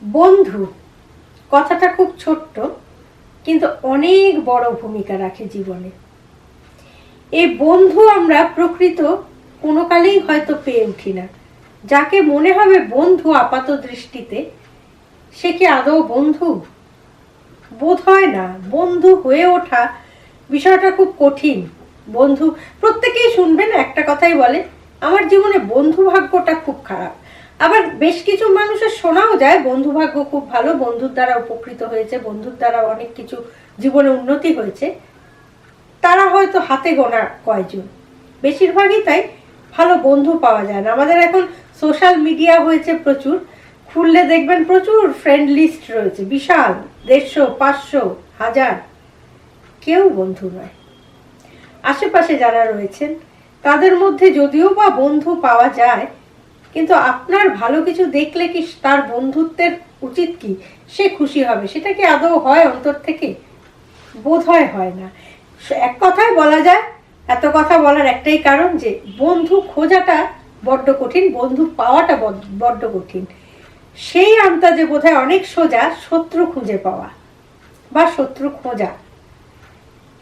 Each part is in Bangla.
বন্ধু কথাটা খুব ছোট্ট, কিন্তু অনেক বড় ভূমিকা রাখে জীবনে। এই বন্ধু আমরা প্রকৃত কোনো কালেই হয়তো পেয়ে উঠি না। যাকে মনে হবে বন্ধু আপাত দৃষ্টিতে, সে কি আদৌ বন্ধু? বোধ হয় না। বন্ধু হয়ে ওঠা বিষয়টা খুব কঠিন। বন্ধু প্রত্যেকেই শুনবেন একটা কথাই বলে, আমার জীবনে বন্ধু ভাগ্যটা খুব খারাপ। আবার বেশ কিছু মানুষের শোনাও যায় বন্ধু ভাগ্য খুব ভালো, বন্ধুর দ্বারা উপকৃত হয়েছে, বন্ধুর দ্বারা অনেক কিছু জীবনে উন্নতি হয়েছে। তারা হয়তো হাতে গোনা কয়জন, বেশিরভাগই তাই ভালো বন্ধু পাওয়া যায় না। আমাদের এখন সোশ্যাল মিডিয়া হয়েছে প্রচুর, খুললে দেখবেন প্রচুর ফ্রেন্ড লিস্ট রয়েছে, বিশাল, 150, 500, 1000। কেউ বন্ধু নয়। আশেপাশে যারা রয়েছেন তাদের মধ্যে যদিও বা বন্ধু পাওয়া যায়, কিন্তু আপনার ভালো কিছু দেখলে কি তার বন্ধুত্বের উচিত কি? সে খুশি হবে, সেটা কি আদৌ হয় অন্তর থেকে? বোধহয় হয় না। এক কথায় বলা যায়, এত কথা বলার একটাই কারণ যে বন্ধু খোঁজাটা বড্ড কঠিন, বন্ধু পাওয়াটা বড্ড কঠিন। সেই আন্দাজে বোধহয় অনেক সোজা শত্রু খুঁজে পাওয়া বা শত্রু খোঁজা।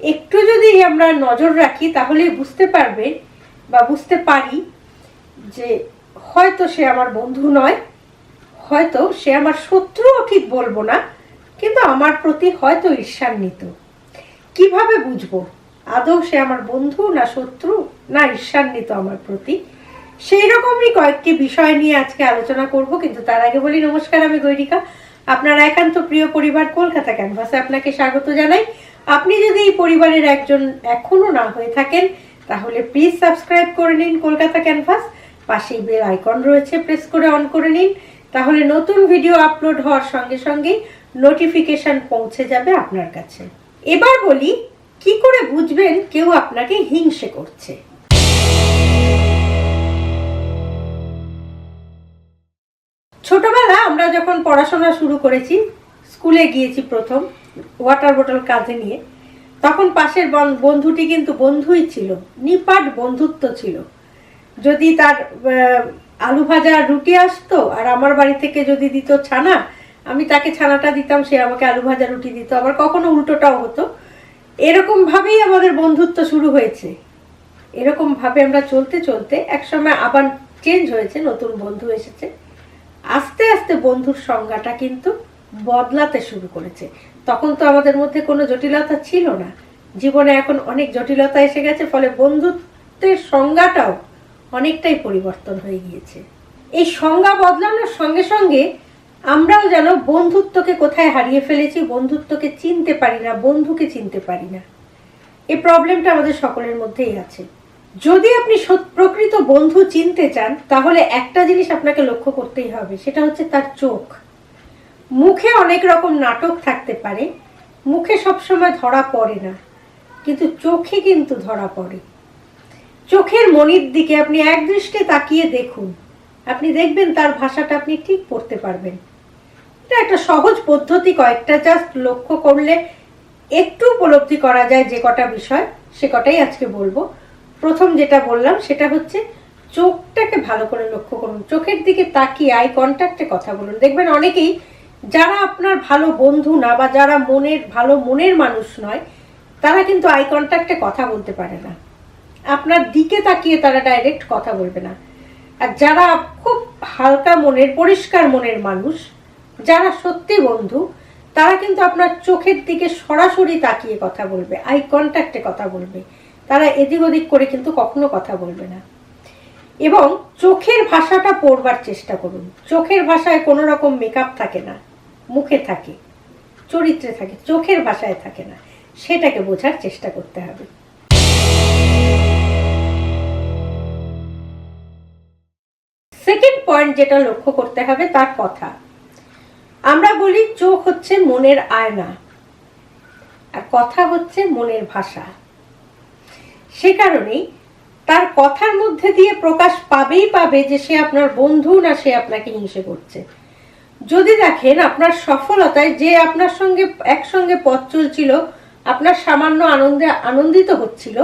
একটু যদি আমরা নজর রাখি তাহলে বুঝতে পারবে বা বুঝতে পারি যে হয়তো সে আমার বন্ধু নয়, হয়তো সে আমার শত্রুও ঠিক বলবো না, কিন্তু আমার প্রতি হয়তো ঈর্ষান্বিত। কিভাবে বুঝবো আদৌ সে আমার বন্ধু না শত্রু না ঈর্ষান্বিত আমার প্রতি? সেই রকমই কয়েকটি বিষয় নিয়ে আজকে আলোচনা করব, কিন্তু তার আগে বলি নমস্কার, আমি গৈরিকা, আপনার একান্ত প্রিয় পরিবার কলকাতা ক্যানভাসে আপনাকে স্বাগত জানাই। আপনি যদি এই পরিবারের একজন এখনো না হয়ে থাকেন তাহলে প্লিজ সাবস্ক্রাইব করে নিন কলকাতা ক্যানভাস। পাশেই বেল আইকন রয়েছে, প্রেস করে অন করে নিন, তাহলে নতুন ভিডিও আপলোড হওয়ার সঙ্গে সঙ্গেই নোটিফিকেশন পৌঁছে যাবে আপনার কাছে। এবার বলি কি করে বুঝবেন কেউ আপনাকে হিংসে করছে। ছোটবেলা আমরা যখন পড়াশোনা শুরু করেছি, স্কুলে গিয়েছি প্রথম ওয়াটার বোতল কাঁধে নিয়ে, তখন পাশের বন্ধুটি কিন্তু বন্ধুই ছিল, নিপাট বন্ধুত্ব ছিল। যদি তার আলু ভাজা রুটি আসতো আর আমার বাড়ি থেকে যদি দিত ছানা, আমি তাকে ছানাটা দিতাম, সে আমাকে আলু ভাজা রুটি দিত, আবার কখনো উল্টোটাও হতো। এরকম ভাবেই আমাদের বন্ধুত্ব শুরু হয়েছে। এরকম ভাবে আমরা চলতে চলতে একসময় আবার চেঞ্জ হয়েছে, নতুন বন্ধু এসেছে। আস্তে আস্তে বন্ধুর সংজ্ঞাটা কিন্তু বদলাতে শুরু করেছে। তখন তো আমাদের মধ্যে কোনো জটিলতা ছিল না, জীবনে এখন অনেক জটিলতা এসে গেছে, ফলে বন্ধুত্বের সংজ্ঞাটাও অনেকটাই পরিবর্তন হয়ে গিয়েছে। এই সংজ্ঞা বদলানোর সঙ্গে সঙ্গে আমরাও যেন বন্ধুত্বকে কোথায় হারিয়ে ফেলেছি, বন্ধুত্বকে চিনতে পারি না, বন্ধুকে চিনতে পারি না। এই প্রবলেমটা আমাদের সকলের মধ্যেই আছে। যদি আপনি প্রকৃত বন্ধু চিনতে চান তাহলে একটা জিনিস আপনাকে লক্ষ্য করতেই হবে, সেটা হচ্ছে তার চোখ। মুখে অনেক রকম নাটক থাকতে পারে, মুখে সবসময় ধরা পড়ে না, কিন্তু চোখে কিন্তু ধরা পড়ে। চোখের মনির দিকে আপনি এক দৃষ্টে তাকিয়ে দেখুন, আপনি দেখবেন তার ভাষাটা আপনি ঠিক পড়তে পারবেন। এটা একটা সহজ পদ্ধতি, কয়েকটা জাস্ট লক্ষ্য করলে একটু উপলব্ধি করা যায় যে কটা বিষয়, সে কটাই আজকে বলবো। প্রথম যেটা বললাম সেটা হচ্ছে চোখটাকে ভালো করে লক্ষ্য করুন, চোখের দিকে তাকিয়ে আই কন্ট্যাক্টে কথা বলুন। দেখবেন অনেকেই যারা আপনার ভালো বন্ধু না বা যারা ভালো মনের মানুষ নয়, তারা কিন্তু আই কন্ট্যাক্টে কথা বলতে পারে না, আপনার দিকে তাকিয়ে তারা ডাইরেক্ট কথা বলবে না। আর যারা খুব হালকা মনের, পরিষ্কার মনের মানুষ, যারা সত্যি বন্ধু, তারা কিন্তু আপনার চোখের দিকে সরাসরি তাকিয়ে কথা বলবে, আই কন্ট্যাক্টে কথা বলবে। তারা এদিক ওদিক করে কিন্তু কখনো কথা বলবে না। এবং চোখের ভাষাটা পড়বার চেষ্টা করুন। চোখের ভাষায় কোনো রকম মেকআপ থাকে না, মুখে থাকে, চরিত্রে থাকে, চোখের ভাষায় থাকে না। সেটাকে বোঝার চেষ্টা করতে হবে। সেকেন্ড পয়েন্ট যেটা লক্ষ্য করতে হবে তার কথা। আমরা বলি চোখ হচ্ছে মনের আয়না আর কথা হচ্ছে মনের ভাষা। সে কারণেই তার কথার মধ্যে দিয়ে প্রকাশ পাবে যে সে আপনার বন্ধু না সে আপনাকে হিংসে করছে। যদি দেখেন আপনার সফলতায় যে আপনার সঙ্গে একসঙ্গে পথ চলছিল, আপনার সামান্য আনন্দে আনন্দিত হচ্ছিল,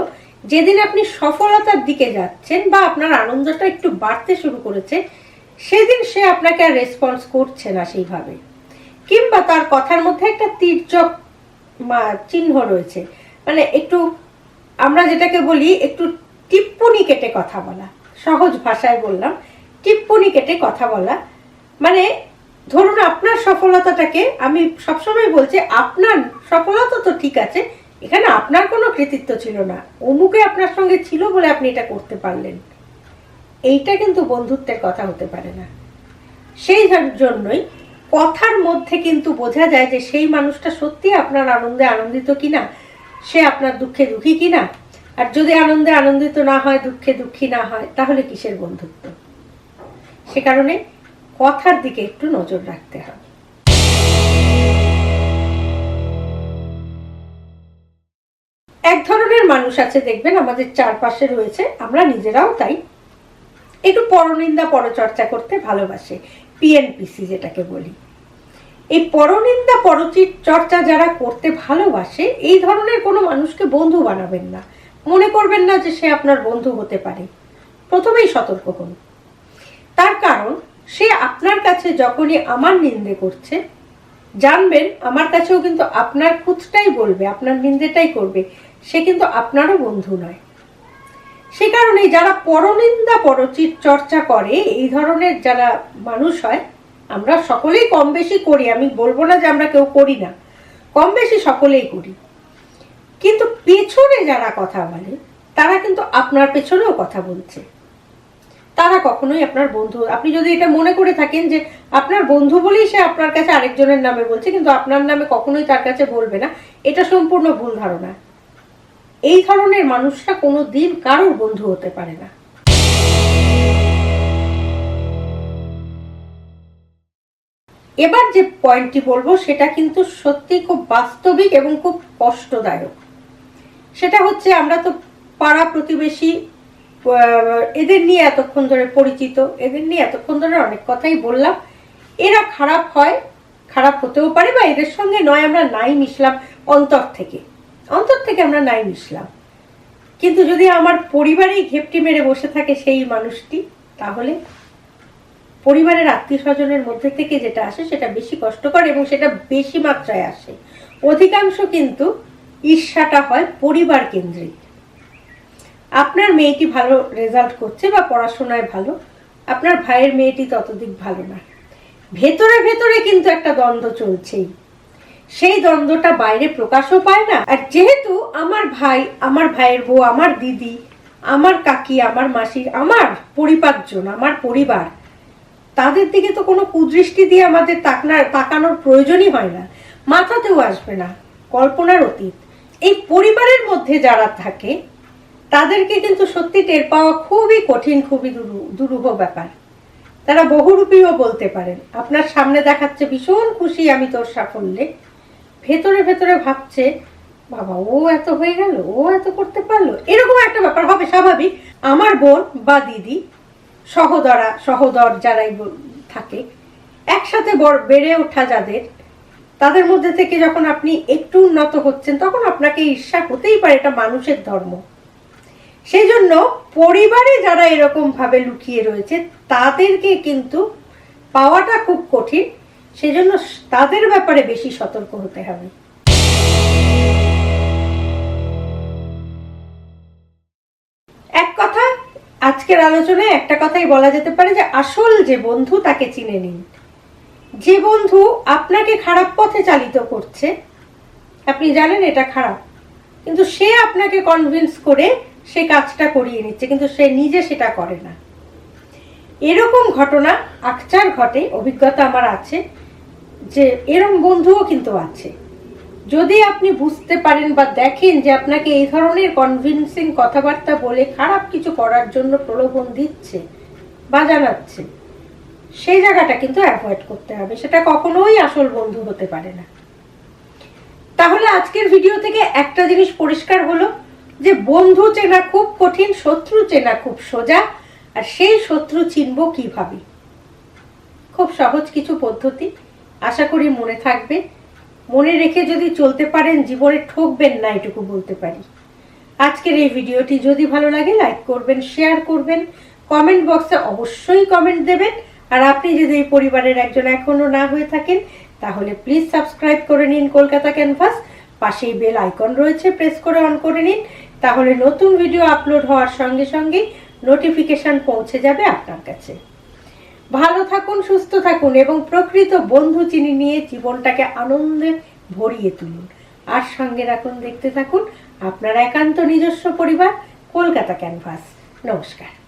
যেদিন আপনি সফলতার দিকে যাচ্ছেন বা আপনার আনন্দটা একটু বাড়তে শুরু করেছে, সেদিন সে আপনাকে আর রেসপন্স করছে না সেইভাবে, কিংবা তার কথার মধ্যে একটা তির্যক চিহ্ন রয়েছে, মানে একটু আমরা যেটাকে বলি একটু টিপ্পনি কেটে কথা বলা, সহজ ভাষায় বললাম টিপ্পনি কেটে কথা বলা। মানে ধরুন আপনার সফলতাটাকে, আমি সবসময় বলছি আপনার সফলতা তো ঠিক আছে, এখানে আপনার কোনো কৃতিত্ব ছিল না, অমুকে আপনার সঙ্গে ছিল বলে আপনি এটা করতে পারলেন, এইটা কিন্তু বন্ধুত্বের কথা হতে পারে না। সেই জন্যই কথার মধ্যে কিন্তু বোঝা যায় যে সেই মানুষটা সত্যি আপনার আনন্দে আনন্দিত কিনা, সে আপনার দুঃখে দুঃখী কিনা। আর যদি আনন্দে আনন্দিত না হয়, দুঃখে দুঃখী না হয়, তাহলে কিসের বন্ধুত্ব? সে কারণে কথার দিকে একটু নজর রাখতে হবে। এক ধরনের মানুষ আছে দেখবেন আমাদের চারপাশে রয়েছে, আমরা নিজেরাও তাই, একটু পরনিন্দা পরচর্চা করতে ভালোবাসে, পিএনপিসি যেটাকে বলি। এই পরনিন্দা পরচর্চা যারা করতে ভালোবাসে, এই ধরনের কোনো মানুষকে বন্ধু বানাবেন না, মনে করবেন না যে সে আপনার বন্ধু হতে পারে। প্রথমেই সতর্ক হন। তার কারণ সে আপনার কাছে যখনই আমার নিন্দে করছে, জানবেন আমার কাছেও কিন্তু আপনার খুঁতটাই বলবে, আপনার নিন্দেটাই করবে, সে কিন্তু আপনারও বন্ধু নয়। সে কারণে যারা পরনিন্দা পরচর্চা করে, এই ধরনের যারা মানুষ হয়, আমরা সকলেই কম বেশি করি, আমি বলবো না যে আমরা কেউ করি না, কম বেশি সকলেই করি। কিন্তু পেছনে যারা কথা বলে, তারা কিন্তু আপনার পেছনেও কথা বলছে, তারা কখনোই আপনার বন্ধু। আপনি যদি এটা মনে করে থাকেন যে আপনার বন্ধু বলেই সে আপনার কাছে আরেকজনের নামে বলছে, কিন্তু আপনার নামে কখনোই তার কাছে বলবে না, এটা সম্পূর্ণ ভুল ধারণা। এই ধরনের মানুষরা কোনো দিন কারোর বন্ধু হতে পারে না। এবার যে পয়েন্টটি বলবো সেটা কিন্তু সত্যি খুব বাস্তবিক এবং খুব কষ্টদায়ক। সেটা হচ্ছে, আমরা তো পাড়া প্রতিবেশী, এদের নিয়ে এতক্ষণ ধরে পরিচিত, এদের নিয়ে এতক্ষণ ধরে অনেক কথাই বললাম। এরা খারাপ হয়, খারাপ হতেও পারে, বা এদের সঙ্গে নয় আমরা নাই মিশলাম, অন্তর থেকে আমরা নাই মিশলাম। কিন্তু যদি আমার পরিবারেই ঘেপটি মেরে বসে থাকে সেই মানুষটি, তাহলে পরিবারের আত্মীয় স্বজনের মধ্যে থেকে যেটা আসে সেটা বেশি কষ্টকর, এবং সেটা বেশি মাত্রায় আসে। অধিকাংশ কিন্তু ঈর্ষাটা হয় পরিবার কেন্দ্রিক। আপনার মেয়েটি ভালো রেজাল্ট করছে বা পড়াশোনায় ভালো, আপনার ভাইয়ের মেয়েটি ততদিক ভালো না, ভেতরে ভেতরে কিন্তু একটা দ্বন্দ্ব চলছেই। সেই দ্বন্দ্বটা বাইরে প্রকাশও পায় না। আর যেহেতু আমার ভাই, আমার ভাইয়ের বউ, আমার দিদি, আমার কাকি, আমার মাসি, আমার পরিবারজন, আমার পরিবার, তাদের দিকে তো কোনো কুদৃষ্টি দিয়ে আমাদের তাকানোর প্রয়োজনই হয় না, মাথাতেও আসবে না, কল্পনার অতীত। এই পরিবারের মধ্যে যারা থাকে তাদেরকে কিন্তু সত্যি টের পাওয়া খুবই কঠিন, খুবই দুরূহ ব্যাপার। তারা বহুরূপীও বলতে পারেন। আপনার সামনে দেখাচ্ছে ভীষণ খুশি আমি তোর সাফল্যে, ভেতরে ভেতরে ভাবছে বাবা ও এত হয়ে গেল, ও এত করতে পারলো, এরকম একটা ব্যাপার হবে স্বাভাবিক। আমার বোন বা দিদি, সহোদর যারাই থাকে, একসাথে বেড়ে ওঠা যাদের, তাদের মধ্যে থেকে যখন আপনি একটু উন্নত হচ্ছেন, তখন আপনাকে ঈর্ষা হতেই পারে, এটা মানুষের ধর্ম। সেই জন্য পরিবারে যারা এরকম ভাবে লুকিয়ে রয়েছে তাদেরকে কিন্তু পাওয়াটা খুব কঠিন। সেজন্য তাদের ব্যাপারে বেশি সতর্ক হতে হবে। এক কথা, আজকের আলোচনায় একটা কথাই বলা যেতে পারে যে আসল যে বন্ধু তাকে চিনে নিন। যে বন্ধু আপনাকে খারাপ পথে চালিত করছে, আপনি জানেন এটা খারাপ, কিন্তু সে আপনাকে কনভিন্স করে সে কাজটা করিয়ে নিচ্ছে, কিন্তু সে নিজে সেটা করে না। এরকম ঘটনা আকচার ঘটে, অভিজ্ঞতা আমার আছে যে এরকম বন্ধুও কিন্তু আছে। যদি আপনি বুঝতে পারেন বা দেখেন যে আপনাকে এই ধরনের কনভিন্সিং কথাবার্তা বলে খারাপ কিছু করার জন্য প্রলোভন দিচ্ছে বা জানাচ্ছে, সেই জায়গাটা কিন্তু অ্যাভয়েড করতে হবে। সেটা কখনোই আসল বন্ধু হতে পারে না। তাহলে আজকের ভিডিও থেকে একটা জিনিস পরিষ্কার হলো যে বন্ধু চেনা খুব কঠিন, শত্রু চেনা খুব সোজা। আর সেই শত্রু চিনব কিভাবে? খুব সহজ কিছু পদ্ধতি, আশা করি মনে থাকবে। মনে রেখে যদি চলতে পারেন, জীবনে ঠকবেন না, এটুকু বলতে পারি। আজকের এই ভিডিওটি যদি ভালো লাগে লাইক করবেন, শেয়ার করবেন, কমেন্ট বক্সে অবশ্যই কমেন্ট দেবেন। আর আপনি যদি এই পরিবারের একজন এখনো না হয়ে থাকেন তাহলে প্লিজ সাবস্ক্রাইব করে নিন কলকাতা ক্যানভাস। পাশেই বেল আইকন রয়েছে, প্রেস করে অন করে নিন, তাহলে নতুন ভিডিও আপলোড হওয়ার সঙ্গে সঙ্গেই নোটিফিকেশন পৌঁছে যাবে আপনার কাছে। ভালো থাকুন, সুস্থ থাকুন এবং প্রকৃত বন্ধু চিনি নিয়ে জীবনটাকে আনন্দে ভরিয়ে তুলুন। আর সঙ্গে রাখুন, দেখতে থাকুন আপনার একান্ত নিজস্ব পরিবার কলকাতা ক্যানভাস। নমস্কার।